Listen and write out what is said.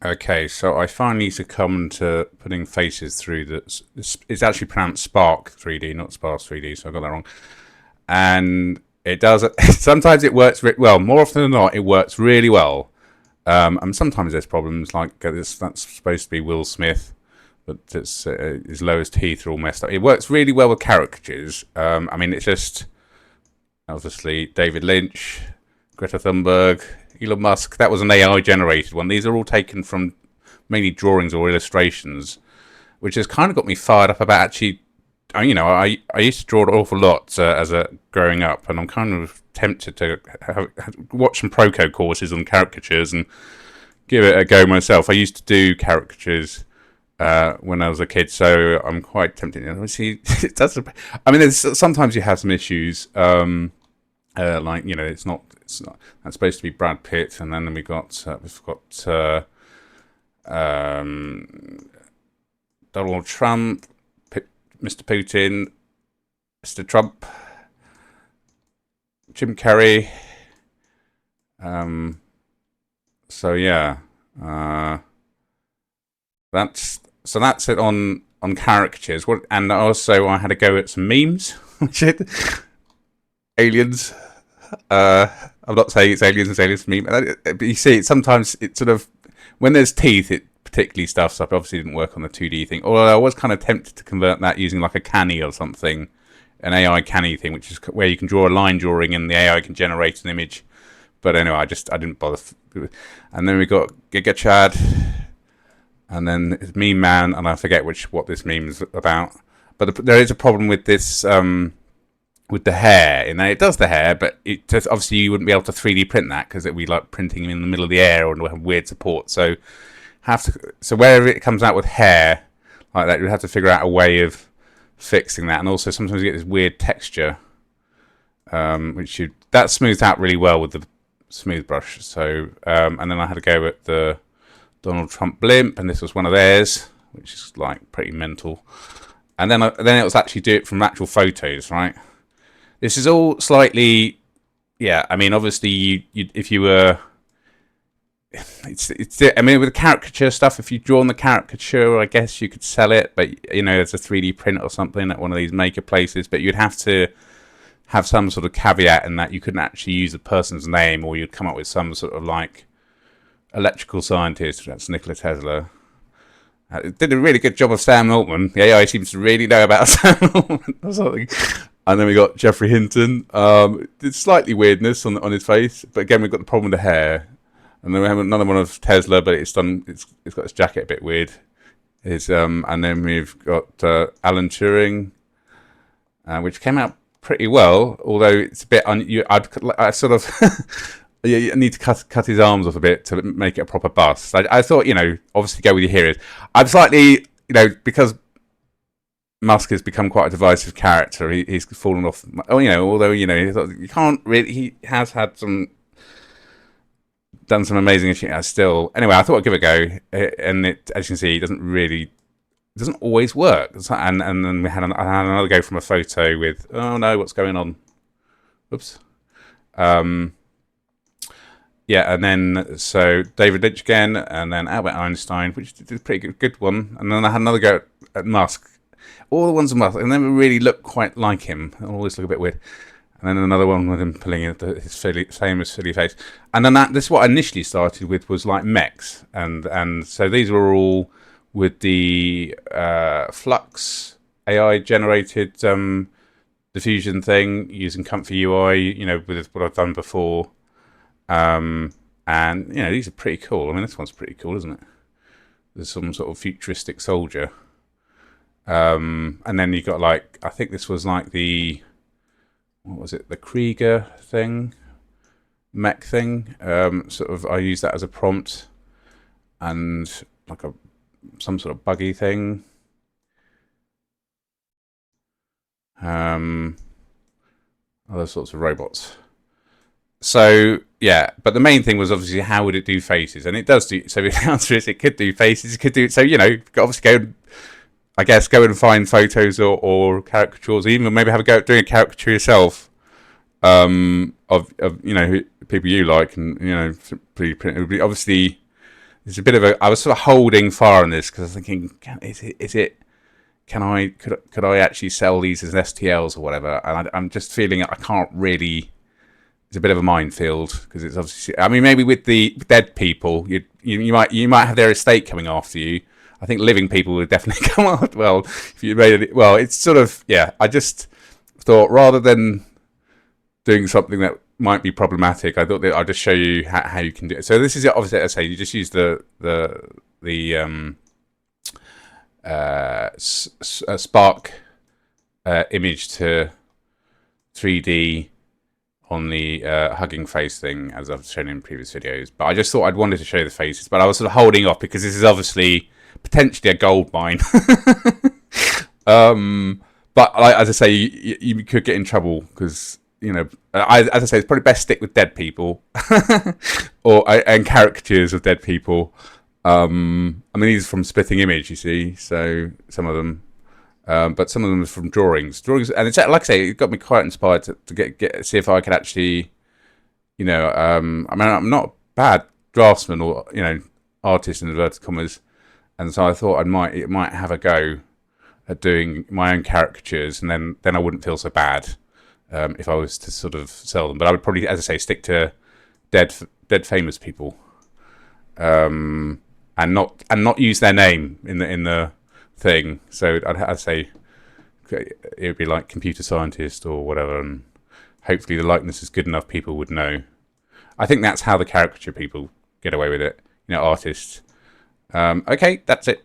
Okay, so I finally succumbed to putting faces through the. It's actually pronounced Sparc3d, not Sparc3d, so I got that wrong. And it does. Sometimes it works well. More often than not, it works really well. And sometimes there's problems like this. That's supposed to be Will Smith, but it's his lowest teeth are all messed up. It works really well with caricatures. I mean, it's just obviously David Lynch, Greta Thunberg, Elon Musk. That was an AI generated one. These are all taken from mainly drawings or illustrations, which has kind of got me fired up about actually. I used to draw an awful lot as a growing up, and I'm kind of tempted to watch some Proco courses on caricatures and give it a go myself. I used to do caricatures when I was a kid, so I'm quite tempted. See, it does. I mean, sometimes you have some issues. Like it's not that's supposed to be Brad Pitt, and then we've got Donald Trump, Mr. Putin, Mr. Trump, Jim Carrey. So yeah, that's it on caricatures. And also I had to go at some memes, which aliens. I'm not saying it's aliens, it's aliens meme. But you see, sometimes it sort of when there's teeth, it particularly stuffs up. It obviously didn't work on the 2D thing. Although I was kind of tempted to convert that using like a canny or something, an AI canny thing, which is where you can draw a line drawing and the AI can generate an image. But anyway, I didn't bother. And then we got Giga Chad, and then it's Meme Man, and I forget what this meme is about. But there is a problem with this. With the hair, and it does the hair, but obviously you wouldn't be able to 3D print that because it'd be like printing him in the middle of the air or have weird support. So wherever it comes out with hair like that, you'd have to figure out a way of fixing that. And also sometimes you get this weird texture, that smoothed out really well with the smooth brush. So and then I had to go at the Donald Trump blimp, and this was one of theirs, which is like pretty mental. And then it was actually do it from actual photos, right? This is all slightly, yeah. I mean, obviously, if you were, it's. I mean, with the caricature stuff, if you draw on the caricature, I guess you could sell it, but as a 3D print or something at one of these maker places. But you'd have to have some sort of caveat in that you couldn't actually use a person's name, or you'd come up with some sort of like electrical scientist. That's Nikola Tesla. Did a really good job of Sam Altman. The AI seems to really know about Sam Altman or something. And then we got Jeffrey Hinton. It's slightly weirdness on his face, but again we've got the problem with the hair. And then we have another one of Tesla, but it's got its jacket a bit weird. And then we've got Alan Turing, which came out pretty well, although it's a bit I sort of you need to cut his arms off a bit to make it a proper bust. I thought, obviously go with your heroes. I'm slightly, because Musk has become quite a divisive character. He's fallen off. Although you can't really. He has had done some amazing shit. Still, anyway, I thought I'd give it a go, and as you can see, it doesn't always work. And then I had another go from a photo with, oh no, what's going on? Oops. Yeah, and then so David Lynch again, and then Albert Einstein, which did a pretty good one. And then I had another go at Musk. All the ones with Musk, and they really look quite like him. They always look a bit weird. And then another one with him pulling his famous silly face. And then this is what I initially started with was like mechs, and so these were all with the Flux AI generated diffusion thing using Comfy UI. With what I've done before. And these are pretty cool. I mean, this one's pretty cool, isn't it? There's some sort of futuristic soldier. And then you got I think this was like what was it? The Krieger thing, mech thing. I used that as a prompt, and like some sort of buggy thing. Other sorts of robots. So yeah, but the main thing was obviously how would it do faces, and it does do. So the answer is it could do faces. It could do. So obviously go and find photos or caricatures, even maybe have a go at doing a caricature yourself of people you like, and pretty print. It would be obviously it's a bit of a. I was sort of holding fire on this because I was thinking, is it? Could I actually sell these as STLs or whatever? And I'm just feeling I can't really. It's a bit of a minefield because it's obviously. I mean, maybe with the dead people, you might have their estate coming after you. I think living people would definitely come out. Well, if you made it, well, it's sort of I just thought rather than doing something that might be problematic, I thought that I'd just show you how you can do it. So this is obviously, as I say, you just use the Spark image to 3D on the hugging face thing, as I've shown in previous videos. But I just thought I'd wanted to show you the faces, but I was sort of holding off because this is obviously potentially a gold mine. But as I say, you could get in trouble because, as I say, it's probably best stick with dead people and caricatures of dead people. I mean, these are from Splitting Image, you see, so some of them. But some of them are from drawings, and it's like I say, it got me quite inspired to get see if I could actually, I mean, I'm not a bad draftsman or artist in inverted commas, and so I thought it might have a go at doing my own caricatures, and then I wouldn't feel so bad if I was to sort of sell them. But I would probably, as I say, stick to dead famous people, and not use their name in the thing. So I'd say it would be like computer scientist or whatever, and hopefully the likeness is good enough people would know. I think that's how the caricature people get away with it, artists. Okay, that's it.